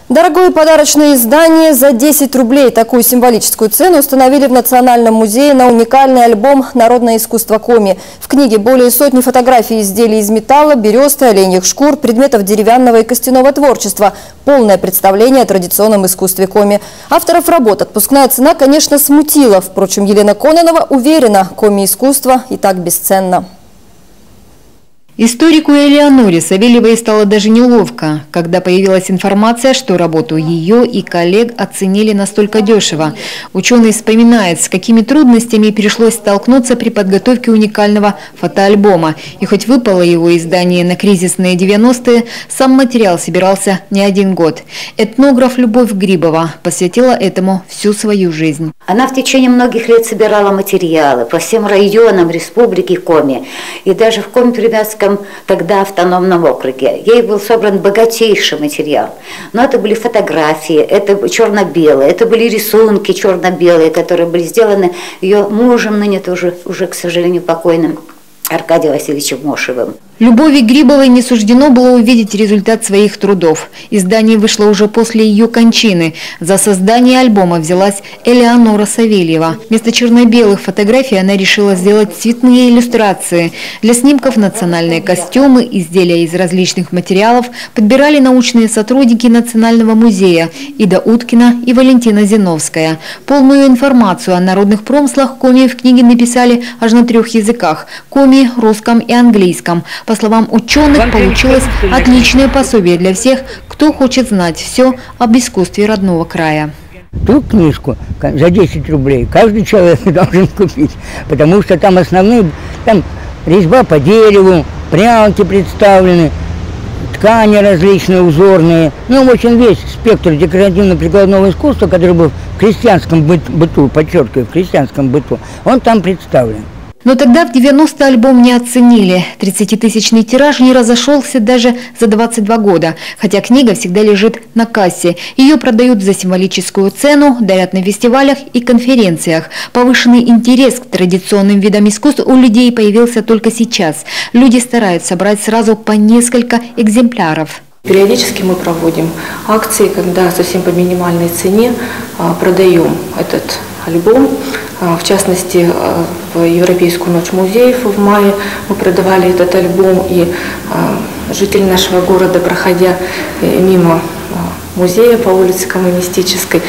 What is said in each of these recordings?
Дорогое подарочное издание за 10 рублей. Такую символическую цену установили в Национальном музее на уникальный альбом «Народное искусство Коми». В книге более сотни фотографий изделий из металла, бересты, оленьих шкур, предметов деревянного и костяного творчества. Полное представление о традиционном искусстве Коми. Авторов работ отпускная цена, конечно, смутила. Впрочем, Елена Кононова уверена, Коми-искусство и так бесценно. Историку Элеоноре Савельевой стало даже неловко, когда появилась информация, что работу ее и коллег оценили настолько дешево. Ученый вспоминает, с какими трудностями пришлось столкнуться при подготовке уникального фотоальбома. И хоть выпало его издание на кризисные 90-е, сам материал собирался не один год. Этнограф Любовь Грибова посвятила этому всю свою жизнь. Она в течение многих лет собирала материалы по всем районам республики Коми. И даже в Коми-Приморском тогда автономном округе. Ей был собран богатейший материал. Но это были фотографии, это черно-белые, это были рисунки черно-белые, которые были сделаны ее мужем, ныне тоже уже, к сожалению, покойным Аркадием Васильевичем Мошевым. Любови Грибовой не суждено было увидеть результат своих трудов. Издание вышло уже после ее кончины. За создание альбома взялась Элеонора Савельева. Вместо черно-белых фотографий она решила сделать цветные иллюстрации. Для снимков национальные костюмы, изделия из различных материалов подбирали научные сотрудники Национального музея Ида Уткина и Валентина Зиновская. Полную информацию о народных промыслах Коми в книге написали аж на 3 языках – коми, русском и английском. По словам ученых, получилось отличное пособие для всех, кто хочет знать все об искусстве родного края. Ту книжку за 10 рублей каждый человек должен купить, потому что там основные, там резьба по дереву, прялки представлены, ткани различные, узорные. Ну, в общем, весь спектр декоративно-прикладного искусства, который был в крестьянском быту, подчеркиваю, в крестьянском быту, он там представлен. Но тогда в 90-е альбом не оценили. 30-тысячный тираж не разошелся даже за 22 года. Хотя книга всегда лежит на кассе. Ее продают за символическую цену, дарят на фестивалях и конференциях. Повышенный интерес к традиционным видам искусств у людей появился только сейчас. Люди стараются брать сразу по несколько экземпляров. Периодически мы проводим акции, когда совсем по минимальной цене продаем этот альбом. В частности, в Европейскую ночь музеев в мае мы продавали этот альбом, и жители нашего города, проходя мимо музея по улице Коммунистической,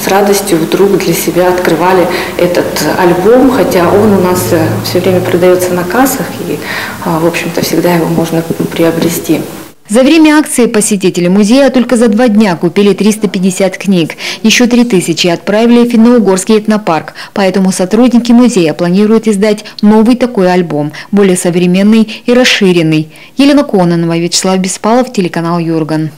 с радостью вдруг для себя открывали этот альбом, хотя он у нас все время продается на кассах, и, в общем-то, всегда его можно приобрести. За время акции посетители музея только за 2 дня купили 350 книг. Еще 3000 отправили в Финно-Угорский этнопарк. Поэтому сотрудники музея планируют издать новый такой альбом, более современный и расширенный. Елена Кононова, Вячеслав Беспалов, телеканал Юрган.